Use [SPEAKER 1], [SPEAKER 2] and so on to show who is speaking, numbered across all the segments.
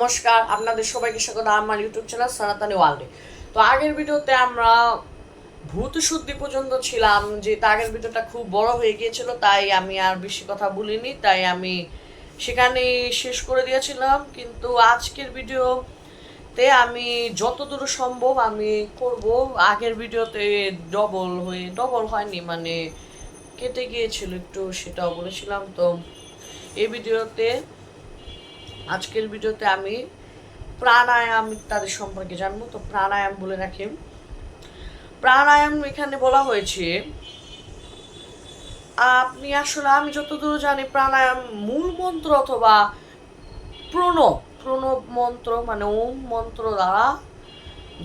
[SPEAKER 1] নমস্কার, আপনাদের সবাইকে স্বাগত আমার ইউটিউব চ্যানেল সনাতনী ওয়ার্ল্ডে। তো আগের ভিডিওতে আমরা ভূত শুদ্ধি পর্যন্ত ছিলাম, যে আগের ভিডিওটা খুব বড় হয়ে গিয়েছিল, তাই আমি আর বেশি কথা বলিনি, তাই আমি সেখানেই শেষ করে দিয়েছিলাম। কিন্তু আজকের ভিডিওতে আমি যতদূর সম্ভব আমি করব। আগের ভিডিওতে ডবল হয়নি, মানে কেটে গিয়েছিল একটু, সেটাও বলেছিলাম। তো এই ভিডিওতে আজকের ভিডিওতে আমি প্রাণায়াম ইত্যাদি সম্পর্কে জানবো। তো প্রাণায়াম বলে রাখি, প্রাণায়াম এখানে বলা হয়েছে, আপনি আসলে আমি যতদূর জানি প্রাণায়াম মূল মন্ত্র অথবা প্রণব প্রণব মন্ত্র মানে ওম মন্ত্র দ্বারা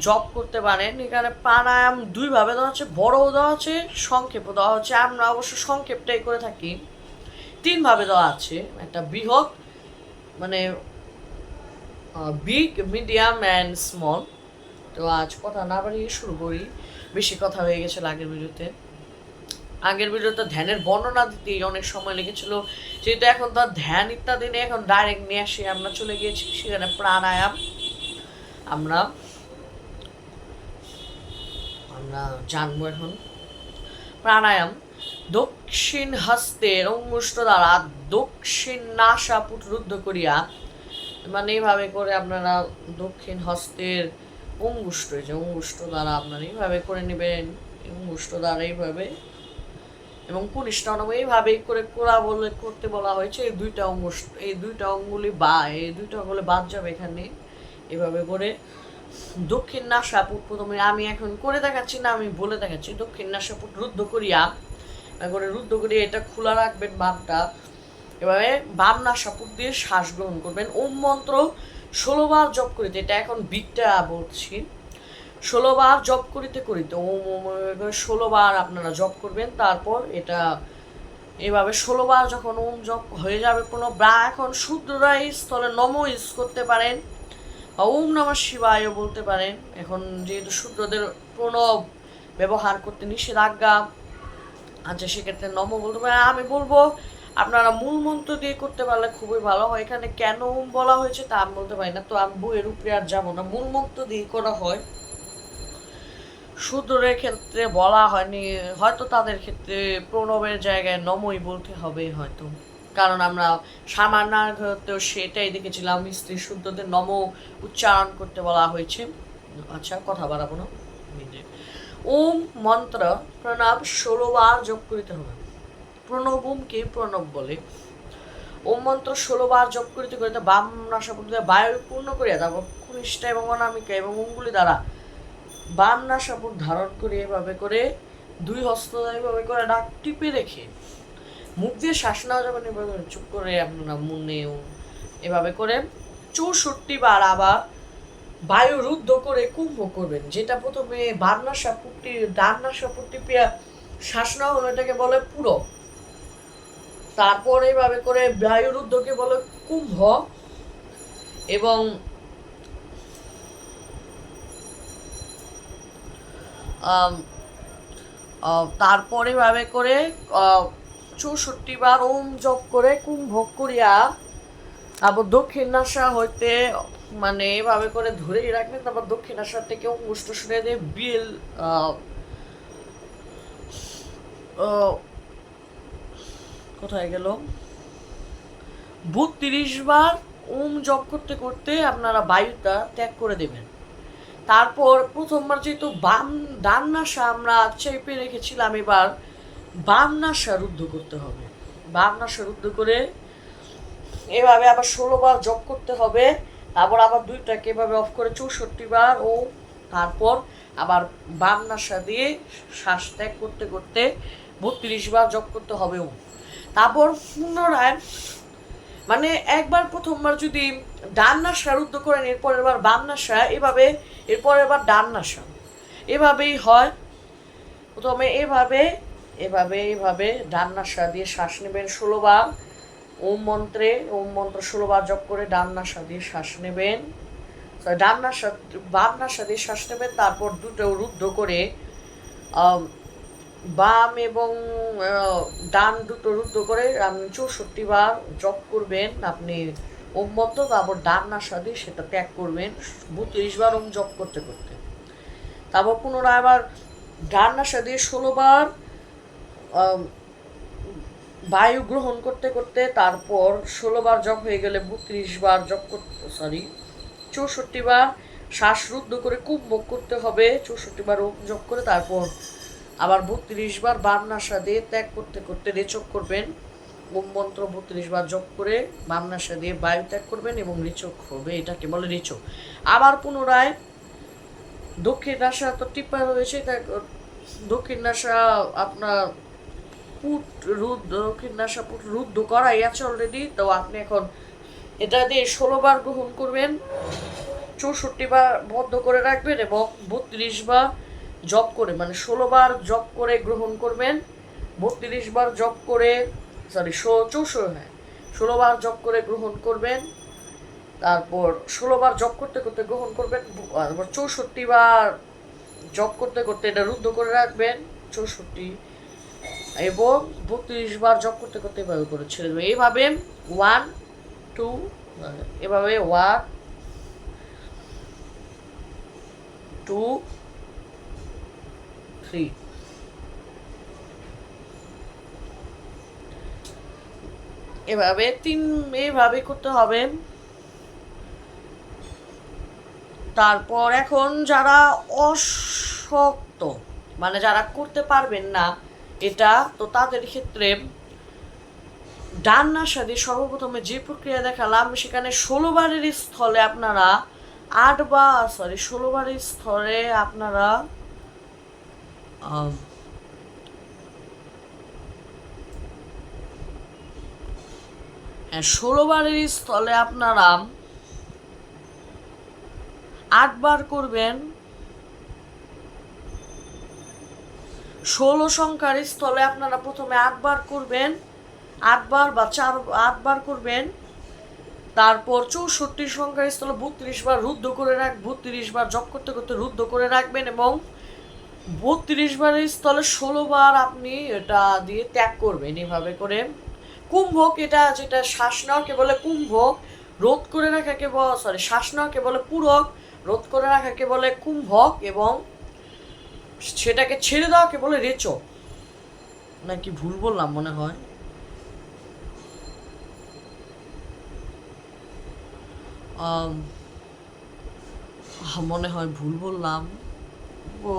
[SPEAKER 1] জপ করতে পারেন। এখানে প্রাণায়াম দুইভাবে দেওয়া হচ্ছে, বড়ও দেওয়া আছে, সংক্ষেপও দেওয়া হচ্ছে। আমরা অবশ্য সংক্ষেপটাই করে থাকি। তিনভাবে দেওয়া আছে, একটা বৃহৎ মানে বিগ, মিডিয়াম অ্যান্ড স্মল। তো আজ কথা না বাড়িয়ে শুরু করি, বেশি কথা হয়ে গেছিল আগের ভিডিওতে ধ্যানের বর্ণনা দিতেই অনেক সময় লেগেছিল, যেহেতু এখন তো ধ্যান ইত্যাদি নেই, এখন ডাইরেক্ট নিয়ে আসি আমরা চলে গিয়েছি সেখানে প্রাণায়াম আমরা আমরা জানবো এখন। প্রাণায়াম দক্ষিণ হস্তের অঙ্গুষ্ঠ দ্বারা দক্ষিণ নাসাপুট রুদ্ধ করিয়া, মানে এইভাবে করে আপনারা দক্ষিণ হস্তের অঙ্গুষ্ঠ, যে অঙ্গুষ্ঠ দ্বারা আপনারা এইভাবে করে নেবেন, অঙ্গুষ্ঠ দ্বারা এইভাবে, এবং কনিষ্ঠ অঙ্গ এইভাবেই করে কোরা বলে করতে বলা হয়েছে। এই দুইটা অঙ্গুষ্ঠ, এই দুইটা অঙ্গুলি বা এই দুইটা অঙ্গুলি বাদ যাবে এখানে। এভাবে করে দক্ষিণ নাসাপুট, প্রথমে আমি এখন করে দেখাচ্ছি না, আমি বলে দেখাচ্ছি। দক্ষিণ নাসাপুট রুদ্ধ করিয়া, করে রুদ্ধ করিয়া এটা খোলা রাখবেন বামটা। এভাবে বাম নাসাপুট দিয়ে শ্বাস গ্রহণ করবেন। ওম মন্ত্র 16 বার জপ করিতে, এটা এখন বিটটা বলছি, 16 বার জপ করিতে করিতে ওম ওম 16 বার আপনারা জপ করবেন। তারপর এটা এভাবে 16 বার যখন ওম জপ হয়ে যাবে, কোনো ব্রা এখন শুদ্ধরাই স্থলে নম ইউজ করতে পারেন বা ওম নমঃ শিবায় বলতে পারেন। এখন যেহেতু শুদ্ধদের প্রণব ব্যবহার করতে নিষেধাজ্ঞা আছে, সেক্ষেত্রে নম বলতে পারেন। আমি বলবো আপনারা মূল মন্ত্র দিয়ে করতে পারলে খুবই ভালো হয়। এখানে কেন ওম বলা হয়েছে তা আমি বলতে পারি না, তো আমি বইয়ের উপরে আর যাবো না, মূল মন্ত্র দিয়ে করা হয়। শূদ্রের ক্ষেত্রে বলা হয়নি, হয়তো তাদের ক্ষেত্রে প্রণবের জায়গায় নমই বলতে হবে হয়তো, কারণ আমরা সামান্য সেটাই দেখেছিলাম, স্ত্রী শুদ্ধদের নম উচ্চারণ করতে বলা হয়েছে। আচ্ছা, কথা বাড়াবো না। ওম মন্ত্র প্রণব 16 বার জপ করিতে হবে। প্রণব ওমকে প্রণব বলে। ওম মন্ত্র 16 বার জপ করিতে করিতে বাম নাসাপুট বায়ু পূর্ণ করিয়া, তারপর কনিষ্ঠ এবং অনামিকা এবং অঙ্গুলি দ্বারা বাম নাসাপুট ধারণ করে এভাবে করে দুই হস্ত এভাবে করে নাক টিপে রেখে মুখ দিয়ে শ্বাস নেওয়া যাবে না, এভাবে চুপ করে আপনারা মনেও এভাবে করে 64 বার আবার বায়ু রুদ্ধ করে কুম্ভ করবেন। যেটা প্রথমে বাম নাসাপুটটি ডান নাসাপুট টিপিয়া শ্বাস নেওয়া হলো, এটাকে বলে পুরো। তারপর এইভাবে করে বায়ু রুদ্ধকে বলে কুম্ভ, এবং তারপরে ভাবে করে 64 বার ওম জপ করে কুম্ভ করিয়া তারপর দক্ষিণ নাসা হইতে, মানে এভাবে করে ধরেই রাখবেন। তারপর দক্ষিণ নাসা থেকে অঙ্গুষ্ঠ শুনে দিয়ে বিল কোথায় গেল 32 বার ওম জপ করতে করতে আপনারা বায়ুটা ত্যাগ করে দেবেন। তারপর প্রথমবার যেহেতু ডান নাসা আমরা চেপে রেখেছিলাম, এবার বাম নাসা রুদ্ধ করতে হবে। বাম নাসা রুদ্ধ করে এভাবে আবার 16 বার জপ করতে হবে। তারপর আবার দুইটাকে এভাবে অফ করে 64 বার, ও তারপর আবার বাম নাসা দিয়ে শ্বাস ত্যাগ করতে করতে 32 বার জপ করতে হবে। ও তারপর পুনরায়, মানে একবার প্রথমবার যদি ডান নাসা রুদ্ধ করেন, এরপরের বার বাম নাসা, এভাবে এরপরের বার ডান নাসা, এভাবেই হয়। প্রথমে এভাবে এভাবে এভাবে ডান নাসা দিয়ে শ্বাস নেবেন 16 বার ওম মন্ত্র 16 বার জপ করে ডান নাসা দিয়ে শ্বাস নেবেন, ডান নাসা বাম নাসা দিয়ে শ্বাস নেবেন। তারপর দুটো রুদ্ধ করে বাম এবং ডান দুটো রুদ্ধ করে আপনি 64 বার জপ করবেন। আপনি ওম মন্ত্র তারপর ডান নাসা দিয়ে সেটা ত্যাগ করবেন 32 বার ওম জপ করতে করতে। তারপর পুনরায় আবার ডান নাসা দিয়ে 16 বার বায়ু গ্রহণ করতে করতে তারপর 16 বার জপ হয়ে গেলে 32 বার জপ করতে 64 বার শ্বাসরুদ্ধ করে কুম্ভক করতে হবে, 64 বার ওম জপ করে তারপর আবার 32 বার বাম নাসা দিয়ে ত্যাগ করতে করতে রেচক করবেন। ওম মন্ত্র 32 বার জপ করে বাম নাসা দিয়ে বায়ু ত্যাগ করবেন এবং রেচক হবে, এটাকে বলে রেচক। আবার পুনরায় দক্ষিণ নাসা তো টিপা রয়েছে, দক্ষিণ নাসা আপনার পুট রুদ্ধ, দক্ষিণ নাসা পুট রুদ্ধ করাই আছে অলরেডি। তো আপনি এখন এটা দিয়ে 16 বার গ্রহণ করবেন, 64 বার বন্ধ করে রাখবেন এবং 32 বার জপ করে, মানে 16 বার জপ করে গ্রহণ করবেন, 32 বার জপ করে 16 বার জপ করে গ্রহণ করবেন, তারপর 16 বার জপ করতে করতে গ্রহণ করবেন, তারপর 64 বার জপ করতে করতে এটা রুদ্ধ করে রাখবেন 64 এবং 32 বার জপ করতে করতে এভাবে করে ছেড়ে দেবেন। এইভাবে 1 2 এভাবে 1 2 3 এভাবে এইভাবে করতে হবে। তারপর এখন যারা অশক্ত, মানে যারা করতে পারবেন না এটা, তো তাদের ক্ষেত্রে ডান নাসা দিয়ে সর্বপ্রথমে যে প্রক্রিয়া দেখালাম সেখানে 16 বারের স্থলে আপনারা 16 বারের স্থলে আপনারা 16 বারের স্থলে আপনারা 8 বার করবেন, 16 সংখ্যার স্থলে আপনারা প্রথমে 8 বার করবেন, 8 বার বা 8 বার করবেন, তারপর 64 সংখ্যার স্থলে 32 বার রুদ্ধ করে 32 বার জপ করতে করতে রুদ্ধ করে রাখবেন এবং 32 বারের স্থলে 16 বার আপনি এটা দিয়ে ত্যাগ করবেন। এভাবে করে কুম্ভক, এটা যেটা শ্বাস নেওয়াকে বলে কুম্ভক, রোধ করে রাখাকে শ্বাস নেওয়াকে বলে পূরক, রোধ করে রাখাকে বলে কুম্ভক এবং সেটাকে ছেড়ে দেওয়াকে বলে রেচক। নাকি ভুল বললাম মনে হয়? মনে হয় ভুল বললাম। ও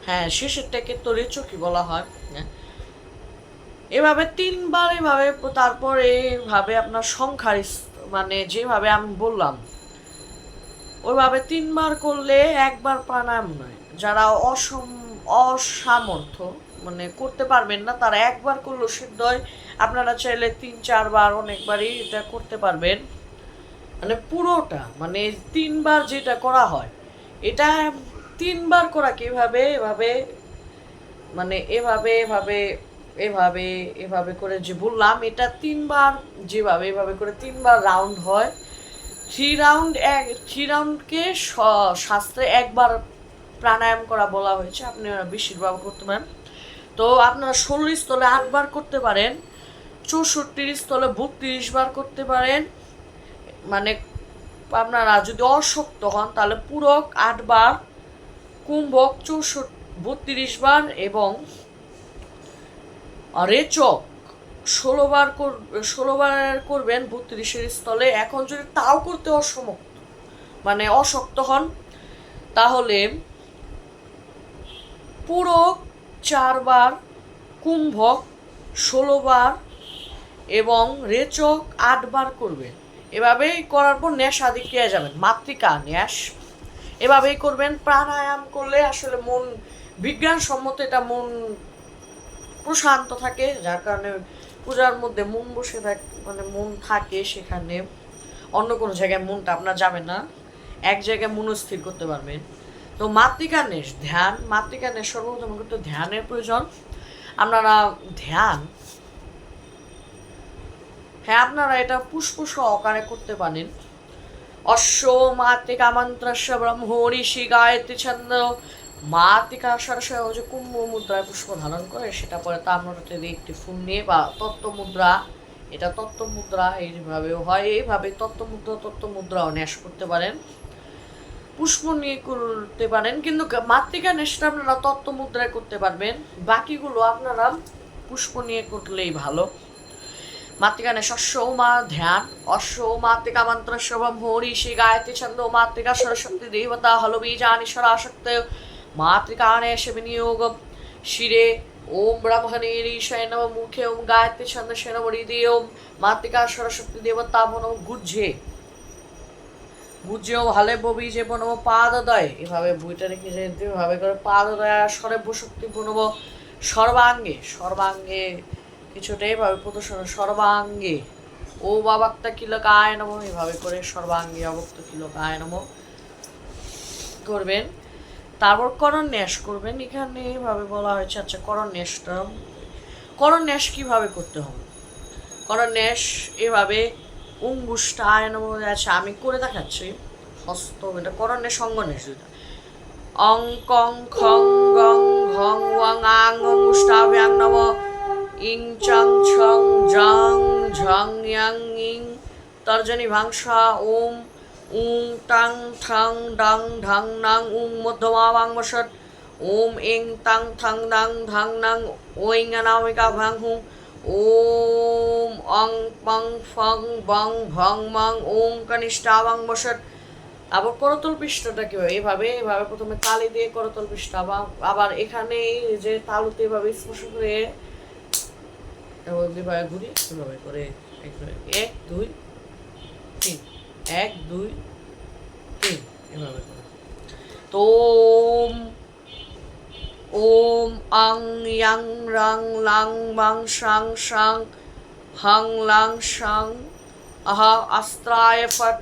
[SPEAKER 1] হ্যাঁ, শেষেরটাকে তো রেচকই বলা হয়। এভাবে 3 বার এভাবে, তারপর এইভাবে আপনার সংখ্যার মানে যেভাবে আমি বললাম ওইভাবে 3 বার করলে একবার প্রাণায়াম নয়। যারা অসামর্থ্য মানে করতে পারবেন না তারা একবার করলেও সিদ্ধ হয়। আপনারা চাইলে 3-4 বার অনেকবারই এটা করতে পারবেন। মানে পুরোটা, মানে 3 বার যেটা করা হয় এটা 3 বার করা কিভাবে, এভাবে মানে এভাবে এভাবে এভাবে এভাবে করে যে বললাম এটা 3 বার, যেভাবে এভাবে করে 3 বার রাউন্ড হয়। 3 রাউন্ডকে শাস্ত্রে একবার প্রাণায়াম করা বলা হয়েছে, আপনারা বেশিরভাগ করতে পারেন। তো আপনারা 16 স্থলে 8 বার করতে পারেন, 64 স্থলে 32 বার করতে পারেন। মানে আপনারা যদি অশক্ত হন তাহলে পূরক 8 বার, কুম্ভক 32 বার এবং রেচক 16 বার করবেন 32 স্থলে। এখন যদি তাও করতে মানে অশক্ত হন তাহলে পূরক 4 বার, কুম্ভক 16 বার এবং রেচক 8 বার করবেন। এভাবেই করার পর ন্যাস আদি পেয়ে যাবেন, মাতৃকা ন্যাস। এভাবেই করবেন। প্রাণায়াম করলে আসলে মন বিজ্ঞানসম্মত এটা মন প্রশান্ত থাকে, যার কারণে পূজার মধ্যে মন বসে থাকে, মানে মন থাকে সেখানে, অন্য কোনো জায়গায় মনটা আপনার যাবে না, এক জায়গায় মনস্থির করতে পারবেন। তো মাতৃকান্যাস ধ্যান, মাতৃকান্যাস সর্বপ্রথম করতে ধ্যানের প্রয়োজন। আপনারা ধ্যান, হ্যাঁ আপনারা এটা পুষ্প সহকারে করতে পারেন। অশ্ব মাতৃকা মন্ত্রস্য ব্রহ্মঋষি গায়ত্রী ছন্দ মাতৃকা সরস্বতী যে কুম্ভ মুদ্রায় পুষ্প ধারণ করে সেটা পরে তাম্রতে দিয়ে একটি ফুল নিয়ে বা তত্ত্ব মুদ্রা, এটা তত্ত্ব মুদ্রা এইভাবেও হয়, এইভাবে তত্ত্ব মুদ্রাও ন্যাস করতে পারেন, পুষ্প নিয়ে করতে পারেন, কিন্তু মাতৃকা ন্যাসটা আপনারা তত্ত্ব মুদ্রায় করতে পারবেন, বাকিগুলো আপনারা পুষ্প নিয়ে করলেই ভালো। মাতৃকা ন্যাস অশ্ব মা ধ্যান, অশ্ব মাতৃকা মন্ত্র শোভম হরিষি গায়ত্রী ছন্দ মাতৃকা সরস্বতী দেবতা হল বীজানীশ্বর আসক্ত মাতৃকা ন্যাস বিনিয়োগ শিরে ওম ব্রহ্মণেরীশয় নম মুখে ওম গায়ত্রী ছন্দ সেনম হৃদে ওম মাতৃকা সরস্বতী দেবতা বনম গুজ্জে গুজ্জেও ভালে ববি যে বনম পাদদয়, এভাবে বইটা রেখে যেতে এভাবে করে পাদদয় স্বরে শক্তি বনব সর্বাঙ্গে, সর্বাঙ্গে কিছুটা এভাবে প্রদর্শন সর্বাঙ্গে ও বাবাক্তা কিলকায় নম, এভাবে করে সর্বাঙ্গে অবক্ত কিলকায় নম করবেন। তারপর করণ্যাস করবেন, এখানে এভাবে বলা হয়েছে। আচ্ছা, করণ্যাস কিভাবে করতে হবে? করণ্যাস এভাবে অঙ্গুষ্টায় নম আছে, আমি করে দেখাচ্ছি। হস্ত এটা করণ্যাস অঙ্গন্যাস দুইটা। অং কং খং গং ঘং ওয়াং আং অঙ্গুষ্টাভ্যাং নম ইং চং ছং জং ঝং ইয়াং ইং তর্জনী ভাংসা ওম উং টাং ঠাং ডাং ঢাং নাং উং মধ্যমা বাং বসট ওম ইং তাং থাং ডাং ধাং নাং ওইং অনামিকা ভাং হুং ওম অং পং ফং বং ভং মং ওং কনিষ্ঠা বাং বসট। আবার করতল পৃষ্ঠটা কি হয়? এভাবে এভাবে প্রথমে তালি দিয়ে করতল পৃষ্ঠ, আবার এখানে যে তালুতে এভাবে স্পর্শ করে এভাবে ঘুরি, এভাবে করে 1 2 3 1 2 3 এভাবে করে। তো ওম আং ইয়াং রাং লাং বাং শাং শাং হাং লাং শাং আহা আস্ত্রায় ফট,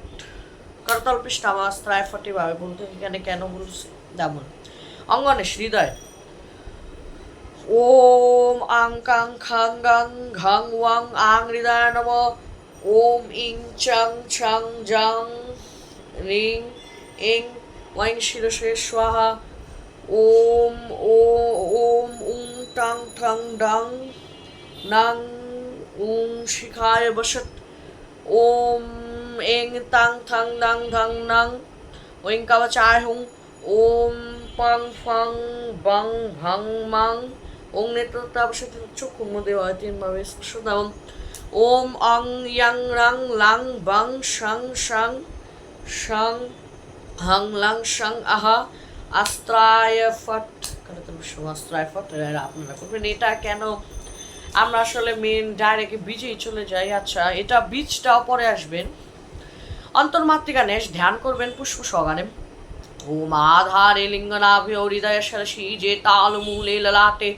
[SPEAKER 1] করতল পৃষ্ঠ আমার আস্ত্রায় ফট এভাবে বলতে এখানে কেন বলছি যেমন অঙ্গনেশ হৃদয় ওম আং কাং খাং গাং ঘাং ওয়াং আং হৃদয় নম ওম ইং চং ছং জং রিং ইং ওয়াং শিরসে স্বাহা ওম ওম উং টাং ঠাং ডাং নাং উং শিখায় বসত ওম এং তাং থাং দাং ধাং নাং ওইং কাবাচায় হুং ওম পাং ফাং বাং ভাং মাং ওং নেত্রতা অবশ্যই চক্ষুর মধ্যে হয় 3 ভাবে স্পর্শ দাও। ওম অং ইয়াং রাং লাং বাং শাং শাং শাং হাং লাং শাং আহা আস্ত্রায় ফট, আস্ত্রায় ফট আপনারা করবেন। এটা কেন আমরা আসলে মেন ডাইরেক্ট বীজেই চলে যাই। আচ্ছা, এটা বীজটাও পরে আসবেন। অন্তর্মাতৃকা ন্যাস ধ্যান করবেন পুষ্প সগানে ওম আধারে লিঙ্গনাভি হৃদয় সরসি যে তালমূলে ললাটে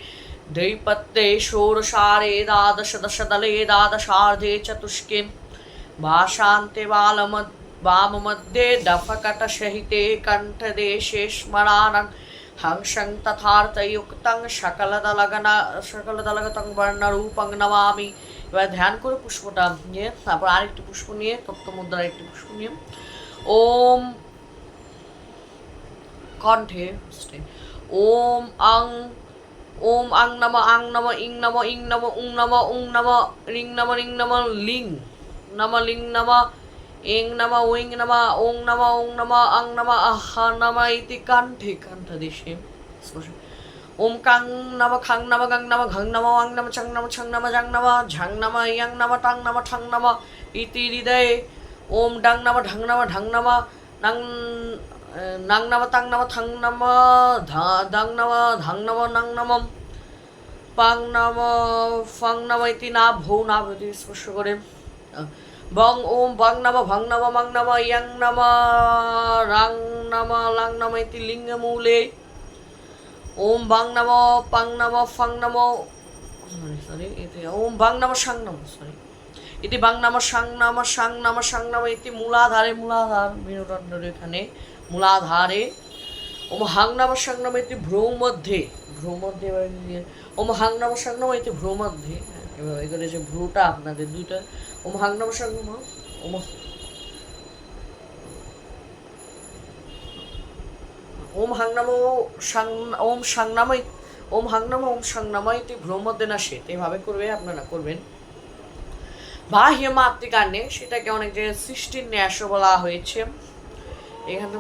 [SPEAKER 1] দ্বৈপত্যে ষোড়শারে দ্বাদশ দশদলে দ্বাদশার্ধে চতুষ্কে ভাষান্তে वाम मध्ये दफकट सहिते कंठदेशे स्मरानं हंसं तथार्थयुक्तं सकलदलगतं वर्णरूपं नमामि। এবার ধ্যান করে পুষ্পটা নিয়ে তারপর আরেকটি পুষ্প নিয়ে তত্ত্ব মুদ্রার একটি পুষ্প নিয়ে ওম কণ্ঠে ওম আং নম ইং নম উং নম রিং নম লিং নম ইং নম উইং নম ওং নম আং নম আহা নম ইতি কণ্ঠদেশে ওম কাং নম খাং নম গং নম ঘং নম ওয়াং নম চং নম ছং নম জং নম ঝং নম ইয়াং নম টাং নম ঠং নম ইতি হৃদয়ে ওম ডাং নম ঢং নম নং নাং নম তাং নম থং নম দাং নম ধাং নম নং নম পাং নম ফং নম ইতি নাভো নাভি স্পর্শ করে বং ওম বং নম ভং নম মং নম ইয়াং নম রাং নম লাং নম ইতি লিঙ্গমূলে ওম বাং নম পাং নম ফং নম ওম বাং নম সাং নম ইতি বাং নম সাং নম ইতি মূলাধারে মূলাধার মেরুদণ্ডের এখানে মূলাধারে ওম হাং নম সাং নম ইতি ভ্রূ মধ্যে ওম হাং নম সাং নম ইতি ভ্রূ মধ্যে এভাবে করে যে ভ্রূটা আপনাদের দুইটা ওম হাং নম সাং নম ওম ওম হাংনামো ওম সাংনাময় ওম হাংনামো ওম সাংনাময়তি ভ্রমদেনাশেত, এভাবে করবে আপনারা করবেন। বাহ্য মাতৃকাণ্ডে সেটাকে অনেক জায়গায় সৃষ্টির ন্যাসও বলা হয়েছে। এখানে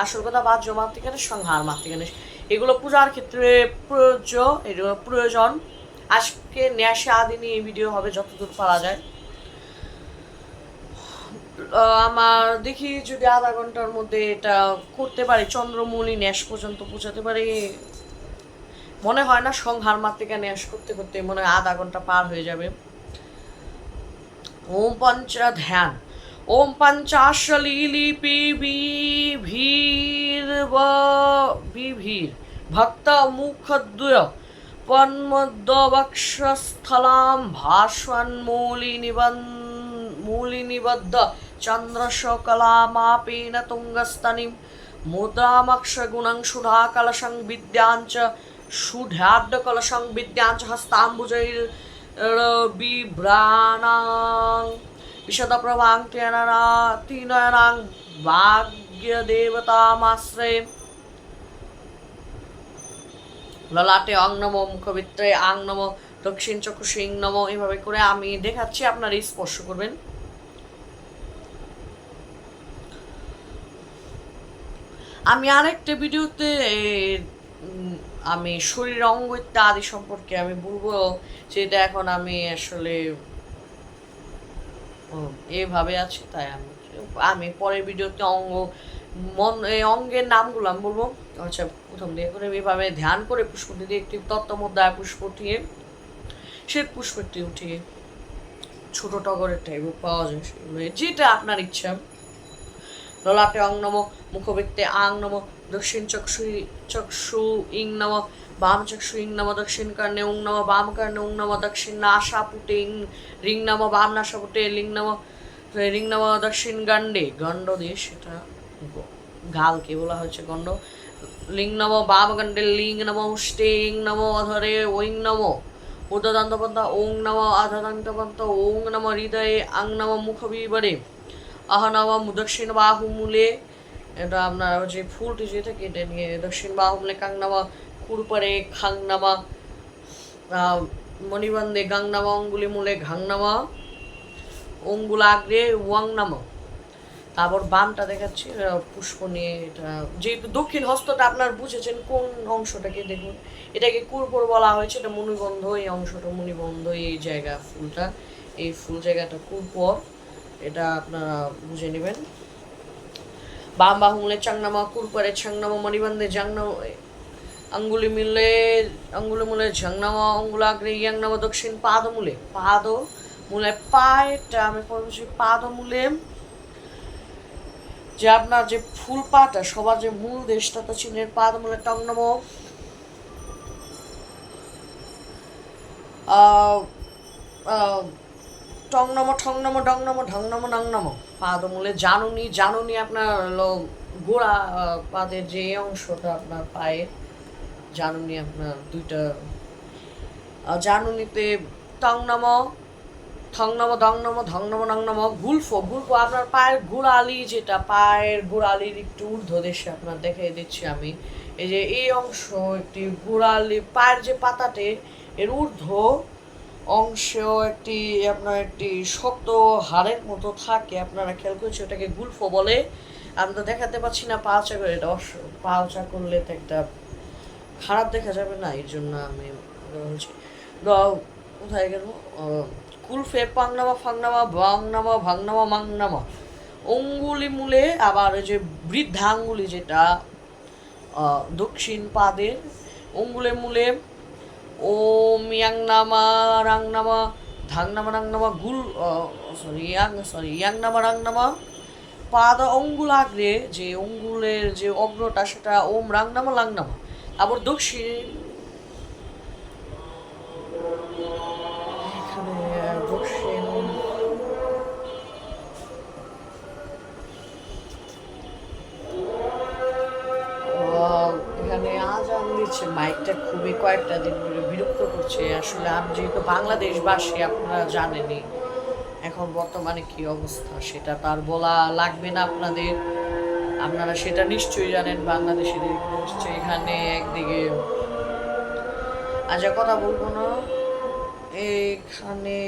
[SPEAKER 1] আসল কথা বাহ্য মাতৃকাণ্ডে, সংহার মাতৃকাণ্ডে, এগুলো পূজার ক্ষেত্রে এগুলো প্রয়োজন। আজকে ন্যাসে আদি নিয়ে ভিডিও হবে যতদূর পারা যায়। আমার দেখি যদি আধা ঘন্টার মধ্যে এটা করতে পারি, চন্দ্রমৌলি ন্যাস পর্যন্ত পৌঁছাতে পারি। মনে হয় না সংহার মাতৃকা ন্যাস করতে করতে মনে হয় আধা ঘন্টা পার হয়ে যাবে। ওম পঞ্চ ধ্যান ওম পঞ্চাশলীলিপি বিভীর বিভীর ভক্ত মুখদ্বয় পন্মদ্বক্ষস্থলাম ভাস্বন্মূলিনিবদ্ধ চন্দ্রশকলামাপেন তুঙ্গস্তনিম মুদ্রামক্ষগুণং সুধাকলশং বিদ্যাঞ্চ সুধার্ধকলশং বিদ্যাঞ্চ হস্তাম্বুজৈর বিভ্রাণাং বিশদপ্রভাং তিনয়নাং ভাগ্যদেবতামাশ্রয়ে ললাটে অং নমো, মুখবিত্রে আং নমো, দক্ষিণ চক্ষুষে ইং নমো, এভাবে করে আমি দেখাচ্ছি, আপনারা স্পর্শ করবেন। আমি আরেকটা ভিডিওতে আমি শরীর অঙ্গ ইত্যাদি সম্পর্কে আমি বলবো, যেটা এখন আমি আসলে এভাবে আছি, তাই আমি পরের ভিডিওতে অঙ্গের নামগুলো আমি বলবো। আচ্ছা, প্রথম দিয়ে করে এভাবে ধ্যান করে পুষ্পটি দিয়ে একটি তত্ত্বমধ্যায় পুষ্প উঠিয়ে সে পুষ্পটি উঠিয়ে ছোট টগরের টাইপ পাওয়া যায়, যেটা আপনার ইচ্ছা। ললাটে অং নমো, মুখবৃত্তে আং নমো, দক্ষিণ চক্ষু ইং নমো, বাম চক্ষু ইং নমো, দক্ষিণ কর্ণে উং নমো, বাম কর্ণে উং নমো, দক্ষিণ নাসাপুটে ইং রিং নমো, বাম নাসাপুটে লিং নমো, রিং নমো, দক্ষিণ গণ্ডে গণ্ড দিয়ে সেটা গালকে বলা হচ্ছে গণ্ড, লিং নমো, বাম গণ্ডে লিং নমো, উষ্টে ইং নমো, অধরে ওইং নমো, ঊর্ধ্বদন্তপন্থ ওং নমো, আধদন্তপন্থ ওং নমো, হৃদয়ে আং নমো, মুখবিবরে আহনম দক্ষিণ বাহুমূলে, এটা আপনার যে ফুলটি যেটা কেটে নিয়ে দক্ষিণ বাহুমূলে কাংনামা, কুরপারে খাংনামা, মণিবন্ধে গাংনামা, অঙ্গুলি মূলে ঘাংনামা, অঙ্গুলাগ্রে ওয়াংনামা। তারপর বামটা দেখাচ্ছি পুষ্প নিয়ে, এটা যেহেতু দক্ষিণ হস্তটা আপনার বুঝেছেন কোন অংশটাকে, দেখুন এটাকে কুরপর বলা হয়েছে, এটা মণিবন্ধ, এই অংশটা মণিবন্ধ, এই জায়গা ফুলটা, এই ফুল জায়গাটা কুরপর, এটা আপনারা বুঝে নেবেন। বাম বাহুমূলে চাংনামা, কুরপারে ছাংনামা, মণিবন্ধে জাংনামা, আঙ্গুলি মূলে ঝাংনামা, অঙ্গুলাগ্রে ইয়াংনামা, দক্ষিণ পাদমূলে পায়েটা আমি বলছি পাদমূলে, যে আপনার যে ফুল পাটা সবার যে মূল দেশটা তো চীনের পাদমূলে টংনামো, টংনামো ঠংনামো ডংনামো ঢংনামো নাংনামো, পাদমূলে জানুনি আপনার হলো গোড়া পাদের যে অংশটা আপনার পায়ের জানুনি, আপনার দুইটা জানুনিতে টংনামো থংনামো দংনামো ধংনামো নাংনামো, গুলফো আপনার পায়ের গোড়ালি, যেটা পায়ের গোড়ালির একটু ঊর্ধ্ব দেশে আপনার দেখিয়ে দিচ্ছি আমি, এই যে এই অংশ একটি গোড়ালি, পায়ের যে পাতাতে এর ঊর্ধ্ব অংশেও একটি আপনার একটি শক্ত হাড়ের মতো থাকে, আপনারা খেয়াল করছি, ওটাকে গুলফো বলে। আমি তো দেখাতে পাচ্ছি না পালচা করে, এটা পালচা করলে তো একটা খারাপ দেখা যাবে না, এই জন্য আমি বলছি। কোথায় গেল, কুলফে পাংনামা ফাংনামা বাংনামা ভাংনামা মাংনামা, অঙ্গুলি মূলে আবার ওই যে বৃদ্ধাঙ্গুলি যেটা দক্ষিণ পাদের অঙ্গুলের মূলে ওম ইয়াংনামা রাংনামা ধাংনামা রাংনামা ইয়াংনামা রাংনামা, পাদ অঙ্গুলাগ্রে যে অঙ্গুলের যে অগ্রটা সেটা ওম রাংনামা লাংনামা, আবার দক্ষিণ এখানে আজান দিচ্ছে, মাইকটা খুবই কয়েকটা দিন ধরে বিরক্ত করছে। আসলে আমি যেহেতু বাংলাদেশবাসী, আপনারা জানেনই এখন বর্তমানে কি অবস্থা, সেটা তার বলা লাগবে না আপনাদের। আপনারা সেটা নিশ্চয়ই জানেন, বাংলাদেশিদের নিশ্চয়ই এখানে একদিকে আচ্ছা কথা বলবো না এখানে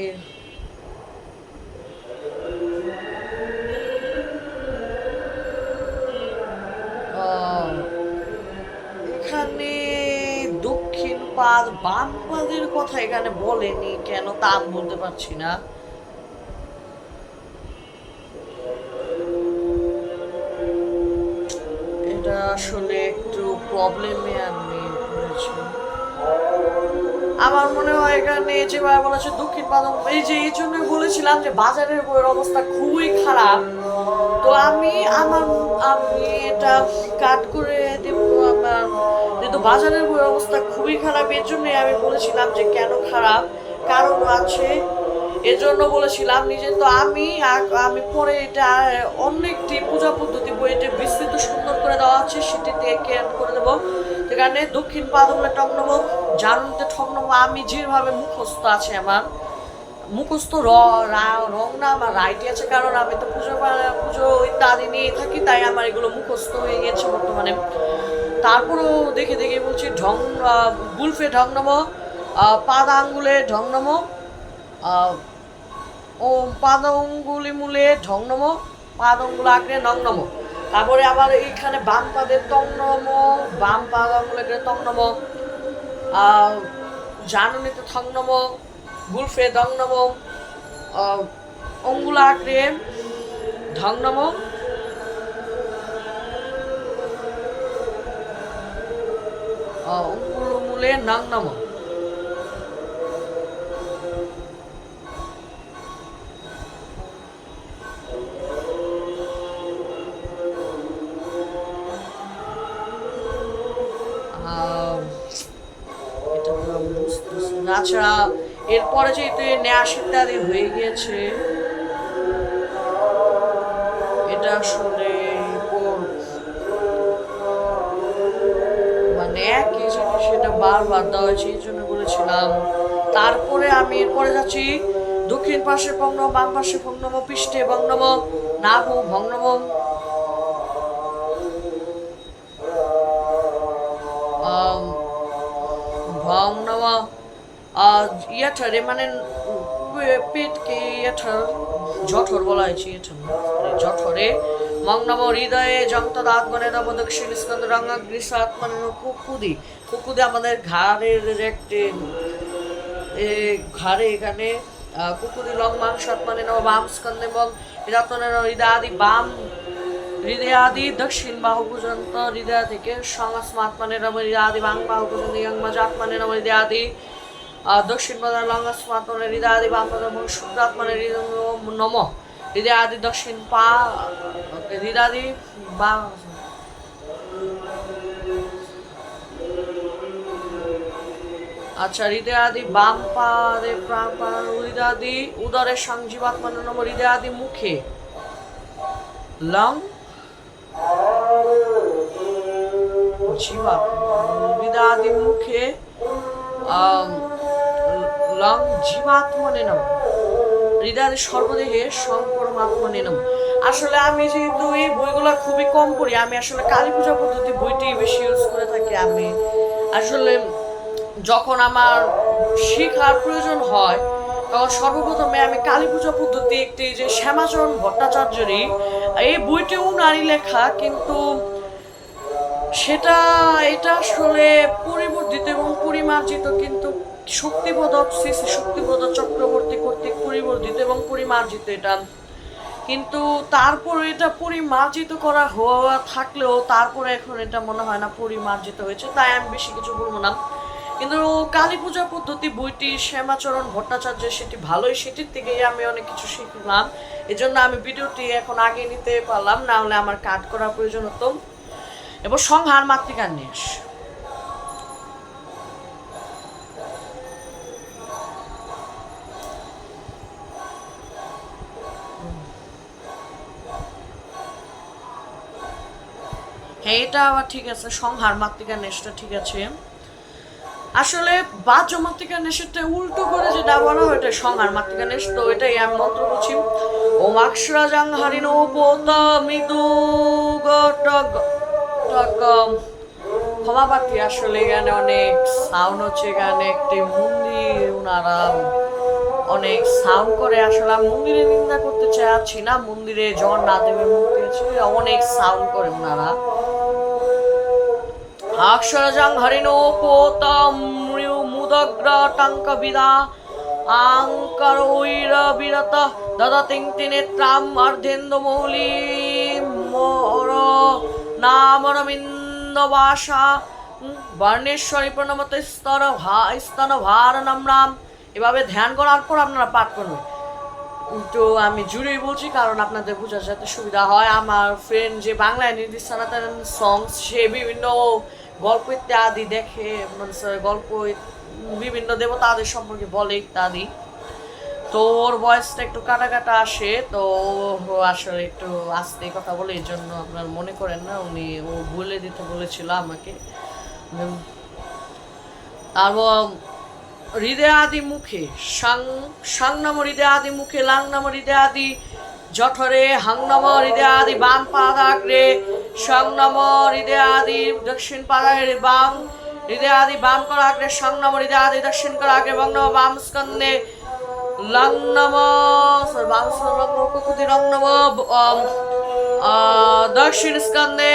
[SPEAKER 1] এখানে দক্ষিণ পাদ বাম পাদের কথা এখানে বলেনি, কেন তা আমি বলতে পারছি না। এটা আসলে একটু প্রবলেমে আমি পড়েছি। আমার মনে হয় এখানে যেভাবে বলা হচ্ছে দক্ষিণ পাদম, এই যে এই জন্যই বলেছিলাম যে বাজারের বইয়ের অবস্থা খুবই খারাপ। তো আমি এটা কাট করে দেব আমার, যেহেতু বাজারের বইয়ের অবস্থা খুবই খারাপ এর জন্যই আমি বলেছিলাম যে কেন খারাপ, কারণ আছে এজন্য বলেছিলাম নিজে। তো আমি পরে এটা অন্য একটি পূজা পদ্ধতি বইতে বিস্তৃত সুন্দর করে দেওয়া আছে, সেটিতে অ্যাড করে দেবো। সেখানে দক্ষিণ পাদমে ঠক নেবো, জানুনতে ঠক নেবো। আমি যেভাবে মুখস্থ আছে আমার মুখস্থ রং না আমার রাইটই আছে, কারণ আমি তো পুজো ইত্যাদি নিয়ে থাকি, তাই আমার এগুলো মুখস্থ হয়ে গেছে বর্তমানে। তারপরেও দেখে দেখে বলছি গুলফে ঢং নম, পাদ আঙ্গুলে ঢং নম, ও পাদ অঙ্গুলি মূলে ঢং নম, পাদ অঙ্গুল আঁকড়ে নং নম। তারপরে আবার এইখানে বাম পাদের তং নম, বাম পাদ আঙ্গুলে তং নম, জানুনিতে থং নম, গুলফে দং নম, অঙ্গুল আঁকড়ে ঢং নম, অঙ্গুল মূলে নং নম। আচ্ছা এরপরে যেহেতু ন্যাস ইত্যাদি হয়ে গিয়েছে, এটা আসলে মানে একই জিনিস সেটা বারবার দেওয়া হয়েছে, এই জন্য বলেছিলাম। তারপরে আমি এরপরে যাচ্ছি দক্ষিণ পাশে পঙ্গম, বাম পাশে পঙ্গম, পৃষ্ঠে বঙ্গম, নাভু ভঙ্গম, ভঙ্গম ইয়াঠারে মানে পেটকে ইয়াঠার জঠর বলা হয়েছে, জঠরে মঙ্গনম হৃদয়ে যন্ত্রাত্মনে নব দক্ষিণ স্কন্দ রঙ্গাগ্রিস আত্মনে কুকুদি। কুকুদি আমাদের ঘাড়ের একটি ঘাড়ে এখানে কুকুদি লং মাংস আত্মনে নব বাম স্কন্দে এবং হৃদাত্মনে হৃদয়াদি বাম হৃদয়াদি দক্ষিণ বাহু পর্যন্ত, হৃদয় থেকে সংস্মাত্মনে নব হৃদয়াদি বাম বাহু পর্যন্ত ইয়ংমাজাত্মনে নব হৃদয়াদি দক্ষিণ পাদার লঙ্গাস্মাত্মনে হৃদয়াদি বাম পাদ এবং শুক্রাত্মনে নম হৃদয়াদি দক্ষিণ পা হৃদয়াদি বা আচ্ছা হৃদয়াদি বাম পাদে প্রাণ হৃদয়াদি উদরের সংজীবাত্মনে নম হৃদয়াদি মুখে লং জীবা হৃদয়াদি মুখে লং জীবাত্মনে নম হৃদয়ের সর্বদেহে সংপরমাত্মনে নম। আসলে আমি যেহেতু এই বইগুলো খুবই কম পড়ি, আমি আসলে কালী পূজা পদ্ধতি বইটি বেশি ইউজ করে থাকি। আমি আসলে যখন আমার শেখার প্রয়োজন হয় তখন সর্বপ্রথমে আমি কালী পূজা পদ্ধতি একটি যে শ্যামাচরণ ভট্টাচার্যেরই এই বইটি উনারই লেখা, কিন্তু এটা আসলে পরিবর্তিত এবং পরিমার্জিত, কিন্তু শক্তিবোধক শ্রী শক্তিবোধ চক্রবর্তী কর্তৃক পরিবর্তিত এবং পরিমার্জিত এটা। কিন্তু তারপরে এটা পরিমার্জিত করা হওয়া থাকলেও তারপরে এখন এটা মনে হয় না পরিমার্জিত হয়েছে, তাই আমি বেশি কিছু বলবো না। কিন্তু কালী পূজা পদ্ধতি বইটি শ্যামাচরণ ভট্টাচার্যের, সেটি ভালোই, সেটির থেকেই আমি অনেক কিছু শিখলাম। এজন্য আমি ভিডিওটি এখন আগে নিতে পারলাম, না হলে আমার কাট করার প্রয়োজন হতো। এবার সংহার মাতৃকার ন্যাস। হ্যাঁ এটা আবার ঠিক আছে, সংহার মাতৃকার ন্যাসটা ঠিক আছে। আসলে বাহ্য মাতৃকার নেশটা উল্টো করে যেটা বলা হয় এটা সংহার মাতৃকার নেশ। তো এটাই আমি মন্ত্র বলছি, ওম অক্ষরাজাং হরিণোপোত মৃদু ক্ষমা প্রার্থী, আসলে এখানে অনেক সাউন্ড হচ্ছে। এখানে একটি মন্দির, ওনারা অনেক সাউন্ড করে। আসলে আমি মন্দিরে নিন্দা করতে চাচ্ছি না, মন্দিরে জগন্নাথদেবের মূর্তি আছে, অনেক সাউন্ড করে ওনারা। অক্ষরজং হরিণোপোতম মুদগ্র টঙ্ক বিদা আঙ্করৈর বিরত দদতিং নেত্রাম অর্ধেন্দু মৌলি মোর নামরবিন্দ বাসা বর্ণেশ্বরী প্রণমত স্তন ভার নাম। এভাবে ধ্যান করার পর আপনারা পাঠ করবেন। তো আমি জুড়েই বলছি কারণ আপনাদের বোঝার যাতে সুবিধা হয়। আমার ফ্রেন্ড যে বাংলায় নির্দিষ্ট সনাতন সংস, সে বিভিন্ন গল্প ইত্যাদি দেখে, গল্প বিভিন্ন দেবতাদের সম্পর্কে বলে ইত্যাদি। তো ওর ভয়েসটা একটু কাটা কাটা আসে, তো আসলে একটু আস্তে কথা বলে, এই জন্য আপনার মনে করেন না, ও বলে দিতে বলেছিল আমাকে। তারপর হৃদয়াদি মুখে সাং নম হৃদয়াদি মুখে লাং নম হৃদয়াদি জঠরে হাং নম হৃদয়াদি বাম পাদাগ্রে সাং নম হৃদয়াদি দক্ষিণ পাদাগ্রে বাম হৃদয়াদি বাম করাগ্রে সাং নম হৃদয়াদি দক্ষিণ করাগ্রে বং নম বাম স্কন্দে লং নম বাম কুকুতি রং নম দক্ষিণ স্কন্দে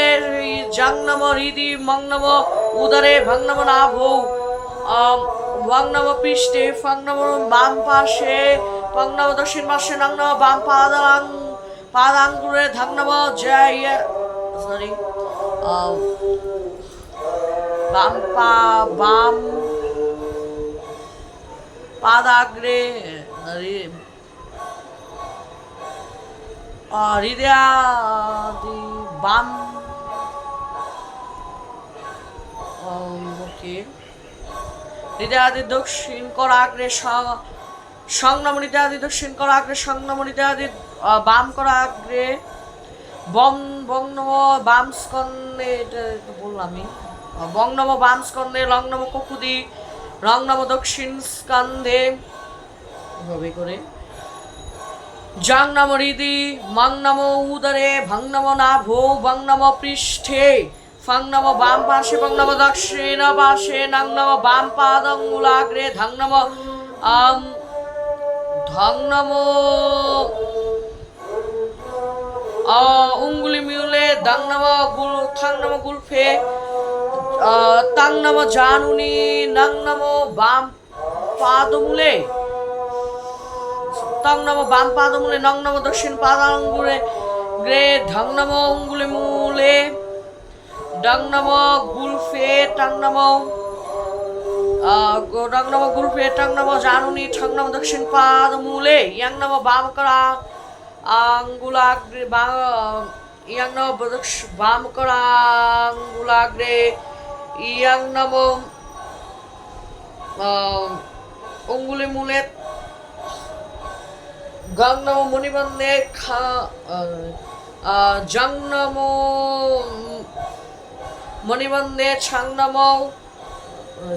[SPEAKER 1] জং নম হৃদি মং নম উদরে ভং নম নাভো ওয়াং নম পৃষ্ঠে ফং নম বাম পাশে পং নম দক্ষিণ পাশে নং নম বাম পাদাঙ্গুরে ধং নম জয় সরি বাম পাদাগ্রে হৃদয়াদি বাম ওকে হৃদয়াদি দক্ষিণ করাগ্রে সংনম হৃদয়াদি দক্ষিণ করাগ্রে সংনম হৃদয়াদি বাম করাগ্রে বং নম বাম স্কন্দে, এটা বললামই, বং নম বাম স্কন্দে লং নম ককুদি রং নম দক্ষিণ স্কন্ধে, এভাবে করে জাং নম হৃদি মং নম উদরে ভং নম নাভো বং নম পৃষ্ঠে ফং নম বাম পাশে পং নম দক্ষিণ পাশে নং নম বাম পাদঙ্গুলাগ্রে ধং নম উঙ্গুলি মিউলে দং নম থং নম গুলফে তং নম জানুনি নং নম বাম পাদমূলে তং নম বাম পাদমূলে নং নম দক্ষিণ পাদাঙ্গুলে গ্রে ধং নম উঙ্গুলি মূলে ডং নম গুলফে টং নম ডং নম গুলফে টং নম জানুনি ঠং নম দক্ষিণ পাদমূলে ইয়াং নম বাম করা আঙ্গুলাগ্রে ইয়াং নম বাম করা আঙ্গুলাগ্রে ইয়াং নম অঙ্গুলি মূলে গং নম মণিবন্ধে জং নম মণিবন্ধে ছং নম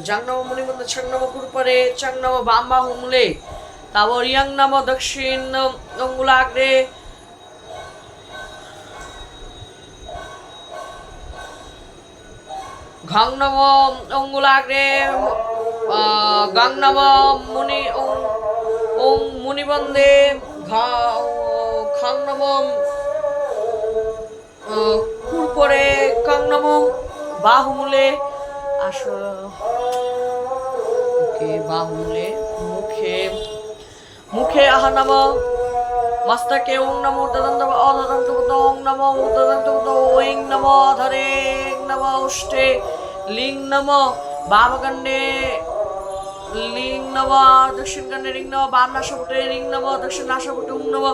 [SPEAKER 1] জং নম মণিবন্ধে ছং নম কুরপরে চং নম বাম বাহু মূলে তারপর ইয়াং নম দক্ষিণ অঙ্গুলাগ্রে ঘং নম অঙ্গুলাগ্রে গং নম মুনিবন্ধে খং নম কুরপরে কং নম বাহুমূলে বাহুমূলে মুখে আহ নম মস্তকে ওং নমো তদন্ত অদন্ত ওং নমো তদন্ত ওং নমো ধরে নম উষ্টে লিং নম বামগণ্ডে লিং নম দক্ষিণ গণ্ডে রিং নম বাম নাসাপুটে রিং নম দক্ষিণ নাসাপুটে উং নম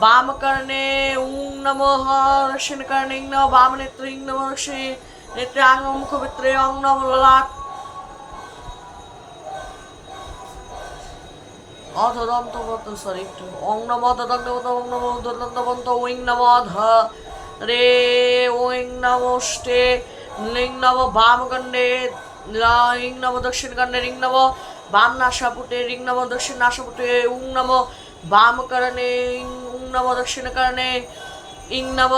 [SPEAKER 1] বাম কর্ণে উং নম দক্ষিণ কর্ণে ইং নম বাম নেত্রে ইং নম দক্ষিণ নেত্রে আঙ্গ মুখভিত্রে অং নম ললাট অধদন্তবন্ত সরি একটু অং নম দদন্তবন্ত ওং নম দদন্তবন্ত ওং নম ধ রে ওং নমষ্টে লিং নম বাম গণ্ডে ইং নম দক্ষিণ গণ্ডে রিং নম বাম নাসাপুটে রিং নম দক্ষিণ নাসাপুটে উং নম বাম কারণে উং নম দক্ষিণ কারণে ইং নম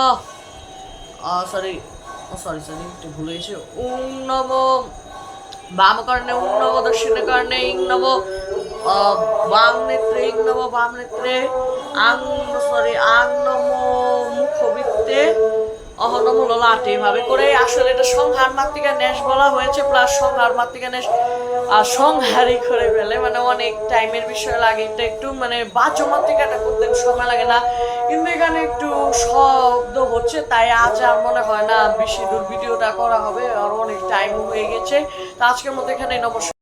[SPEAKER 1] সরি সরি একটু ভুলে গেছি উং নম বাম কারণে উং নম দক্ষিণ কারণে ইং নম বাম নেত্রে ইং নম বাম নেত্রে আং নম মুখবৃত্তে অহনম ললাটে এভাবে করে আসলে এটা সংহার মাতৃকা ন্যাস বলা হয়েছে প্লাস সংহার মাতৃকা ন্যাস সংহারই করে ফেলে মানে অনেক টাইমের বিষয় লাগে এটা একটু মানে বাচ্য মাতৃকাটা করতে সময় লাগে না কিন্তু এখানে একটু শব্দ হচ্ছে তাই আজ আর মনে হয় না বেশি দূর ভিডিওটা করা হবে আর অনেক টাইম হয়ে গেছে তো আজকের মতো এখানে নমস্কার।